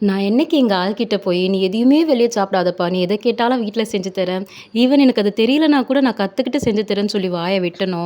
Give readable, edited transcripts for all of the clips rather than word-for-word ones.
நான் என்னைக்கு எங்க ஆள்கிட்ட போய், "நீ எதையுமே வெளிய சாப்பிடாதப்பா. நீ எத கேட்டாலும் வீட்ல செஞ்சு தரேன். ஈவன் எனக்கு அது தெரியலனா கூட நான் கத்துக்கிட்டு செஞ்சு தரேன்னு" சொல்லி வாய விட்டனோ,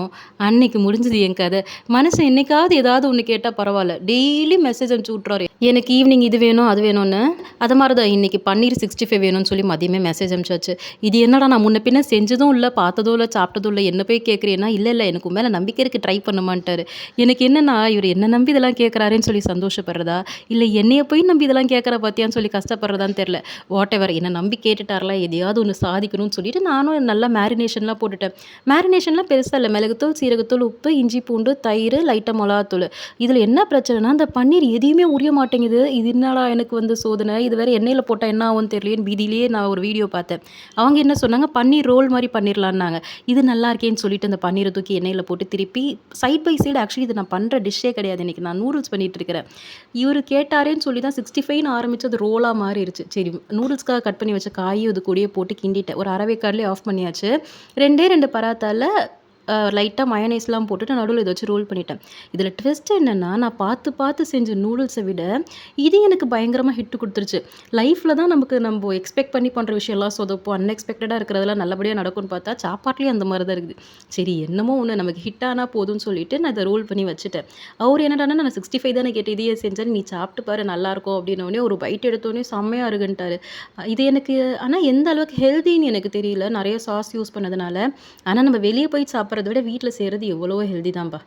அன்னைக்கு முடிஞ்சுது என் கத. மனுஷன் என்னைக்காவது ஏதாவது ஒண்ணு கேட்டா பரவால்ல. டெய்லி மெசேஜ் அனுப்பிச்சு விட்டுறாரு. எனக்கு ஈவினிங் இது வேணும், அது வேணும்னு. அது மாரி தான் இன்னைக்கு பன்னீர் 65 வேணும்னு சொல்லி மதியமே மெசேஜ் அனுப்பிச்சாச்சு. இது என்னடா நான் முன்ன பின்ன செஞ்சதும் இல்ல, பார்த்ததும் இல்ல, சாப்பிட்டதும் இல்ல. என்ன போய் கேட்கிறேன்னா, "இல்ல, இல்ல எனக்கு உன் மேல நம்பிக்கை இருக்கு. ட்ரை பண்ணுமான்ட்டாரு." எனக்கு என்னன்னா, இவரு என்ன நம்பி இதெல்லாம் கேட்கறாரேன்னு சொல்லி சந்தோஷப்படுறதா? இல்ல என்னைய போய் நம்பி இதெல்லாம் கேட்கற பாத்தியான்னு சொல்லி கஷ்டப்படுறதான்னு தெரியல. வாட் எவர் என்ன நம்பி கேட்டுட்டார்ல, எதையாவது ஒண்ணு சாதிக்கணும்னு சொல்லிட்டு நானும் நல்லா மேரினேஷன்லாம் போட்டுட்டேன். மேரினேஷன்லாம் பெருசா இல்ல. மிளகுத்தூள், சீரகத்தூள், உப்பு, இஞ்சி, பூண்டு, தயிரு, லைட்டா மொளகாத்தூளு. இதுல என்ன பிரச்சனைன்னா, அந்த பன்னீர் எதையுமே உரிய மாட்டேங்குது. இது என்னடா எனக்கு வந்து சோதனை? இது வேற எண்ணெயில போட்டா என்ன ஆகும்னு தெரியலையேன்னு பீதியிலேயே நான் ஒரு வீடியோ பார்த்தேன். அவங்க என்ன சொன்னாங்க, பன்னீர் ரோல் மாரி பண்ணிரலான்னாங்க. இது நல்லா இருக்கேன்னு சொல்லிட்டு அந்த பன்னீர தூக்கி எண்ணெயில போட்டு திருப்பி சைட் பை சைடு ஆக்சுவலி இது நான் பண்ற டிஷ்ஷே கிடையாது. இன்னைக்கு நான் நூடுல்ஸ் பண்ணிட்டு இருக்கிறேன். இவரு கேட்டாரேன்னு சொல்லி தான் 65ன்னு ஆரம்பிச்சு அது ரோலா மாறிருச்சு. சரி நூடுல்ஸ்க்காக கட் பண்ணி வச்ச காயும் இது கூடயே போட்டு கிண்டிட்டேன். ஒரு அரை வேக்காடுலயே ஆஃப் பண்ணியாச்சு. 2டே 2 பராத்தால லைட்டா மயோனைஸ்லாம் போட்டுட்டு நடுவுல இத வச்சு ரோல் பண்ணிட்டேன். இதில ட்விஸ்ட் என்னன்னா, நான் பார்த்து பார்த்து செஞ்ச நூடுல்ஸ விட, இது எனக்கு பயங்கரமா ஹிட் குடுத்துருச்சு. லைஃப்ல தான் நமக்கு நம்ப எக்ஸ்பெக்ட் பண்ணி பண்ற விஷயம்லாம் சொதப்பும். அன்எக்ஸ்பெக்டடா இருக்கிறதெல்லாம் நல்லபடியா நடக்கும்னு பார்த்தா, சாப்பாட்லயும் அந்த மாரி தான் இருக்குது. சரி என்னமோ ஒண்ணு நமக்கு ஹிட் ஆனா போதும்னு சொல்லிட்டு நான் இத ரோல் பண்ணி வச்சுட்டேன். அவரு என்னடான்னா, "நான் 65 தானே கேட்டேன். இதையே செஞ்சேன். நீ சாப்பிட்டு பாரு நல்லாருக்கும்." அப்படின்னோனே ஒரு பைட் எடுத்தோனே செம்மையா இருக்குன்ட்டாரு. இது எனக்கு ஆனா எந்த அளவுக்கு ஹெல்தின்னு எனக்கு தெரியல. நெறைய சாஸ் யூஸ் பண்ணதுனால. ஆனா நம்ம வெளிய போய் சாப்பிடுறத விட வீட்ல செய்றது எவ்வளவோ ஹெல்தி தான்பா.